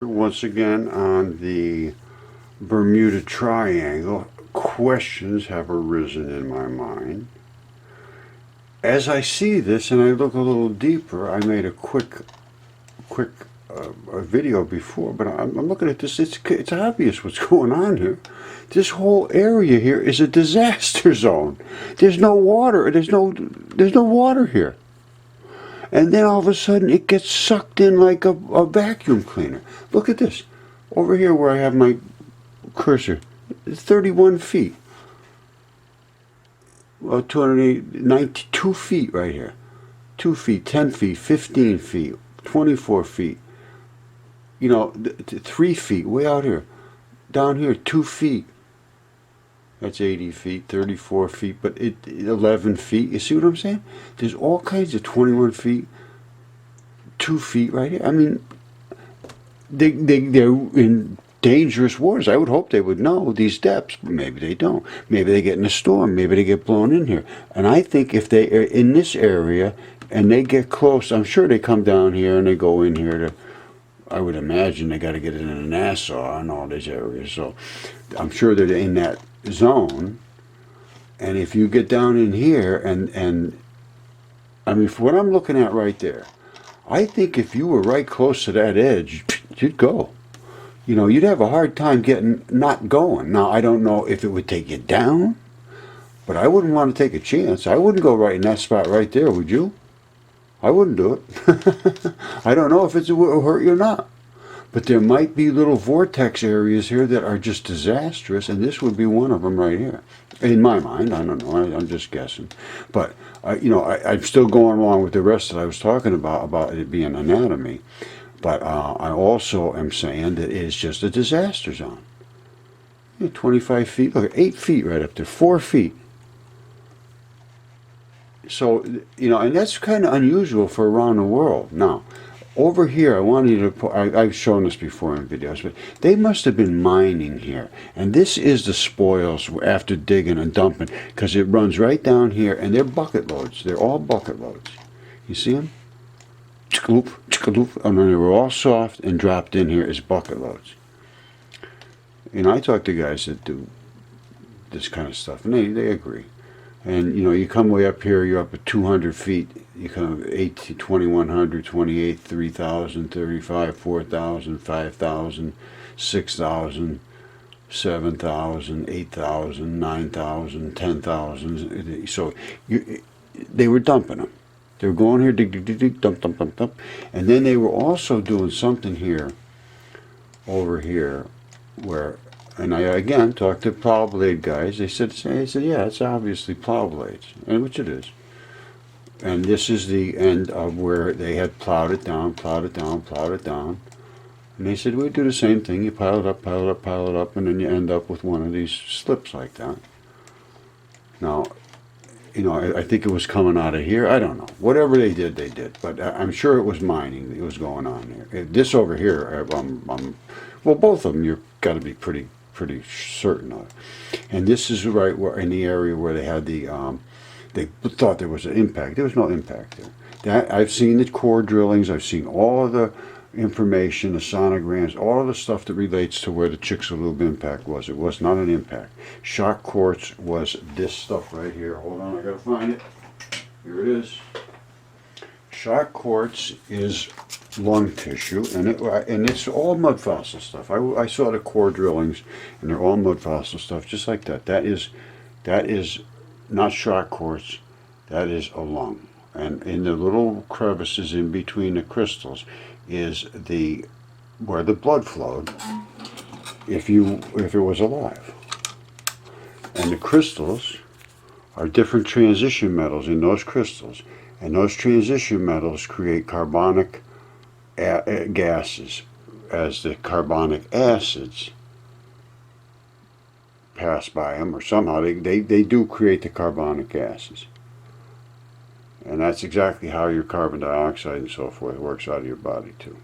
Once again on the Bermuda Triangle, questions have arisen in my mind. As I see this and I look a little deeper, I made a quick video before, but I'm looking at this. It's obvious what's going on here. This whole area here is a disaster zone. There's no water. There's no water here. And then all of a sudden it gets sucked in like a vacuum cleaner. Look at this. Over here where I have my cursor, it's 31 feet. Well, 292 feet right here. 2 feet, 10 feet, 15 feet, 24 feet. 3 feet, way out here. Down here, 2 feet. That's 80 feet, 34 feet, but 11 feet. You see what I'm saying? There's all kinds of 21 feet, 2 feet right here. I mean, they're in dangerous waters. I would hope they would know these depths, but maybe they don't. Maybe they get in a storm. Maybe they get blown in here. And I think if they are in this area and they get close, I'm sure they come down here and they go in here to, I would imagine they got to get into Nassau and all these areas. So I'm sure they're in that zone. And if you get down in here and I mean, for what I'm looking at right there, I think if you were right close to that edge, you'd go. You'd have a hard time not going. Now, I don't know if it would take you down, but I wouldn't want to take a chance. I wouldn't go right in that spot right there, would you? I wouldn't do it. I don't know if it will hurt you or not. But there might be little vortex areas here that are just disastrous, and this would be one of them right here. In my mind, I don't know, I'm just guessing. But, I'm still going along with the rest that I was talking about it being anatomy. But I also am saying that it is just a disaster zone. 25 feet, look, 8 feet right up there, 4 feet. So, and that's kind of unusual for around the world. Now, over here, I wanted you to put, I've shown this before in videos, but they must have been mining here. And this is the spoils after digging and dumping, because it runs right down here, and they're bucket loads. They're all bucket loads. You see them? And then they were all soft and dropped in here as bucket loads. I talk to guys that do this kind of stuff, and they agree. And you come way up here, you're up at 200 feet. You come 18, 2100, 28, 3000, 35, 4000, 5000, 6000, 7000, 8000, 9000, 10,000. So they were dumping them. They were going here, dig, dig, dig, dig, dump, dump, dump, dump. And then they were also doing something here, over here, where, and I again talked to plow blade guys. They said, yeah, it's obviously plow blades, and which it is. And this is the end of where they had plowed it down, plowed it down, plowed it down. And they said, we do the same thing. You pile it up, pile it up, pile it up, and then you end up with one of these slips like that. Now, I think it was coming out of here. I don't know. Whatever they did, they did. But I'm sure it was mining that was going on here. This over here, well, both of them, you've got to be pretty certain of. And this is right where in the area where they had the, they thought there was an impact. There was no impact there. I've seen the core drillings. I've seen all of the information, the sonograms, all of the stuff that relates to where the Chicxulub impact was. It was not an impact. Shock quartz was this stuff right here. Hold on, I gotta find it. Here it is. Shock quartz is lung tissue, and it's all Mudfossil stuff. I saw the core drillings, and they're all Mudfossil stuff, just like that. That is not shock quartz. That is a lung. And in the little crevices in between the crystals is where the blood flowed if it was alive. And the crystals are different transition metals in those crystals, and those transition metals create carbonic gases as the carbonic acids pass by them, or somehow they do create the carbonic gases. And that's exactly how your carbon dioxide and so forth works out of your body too.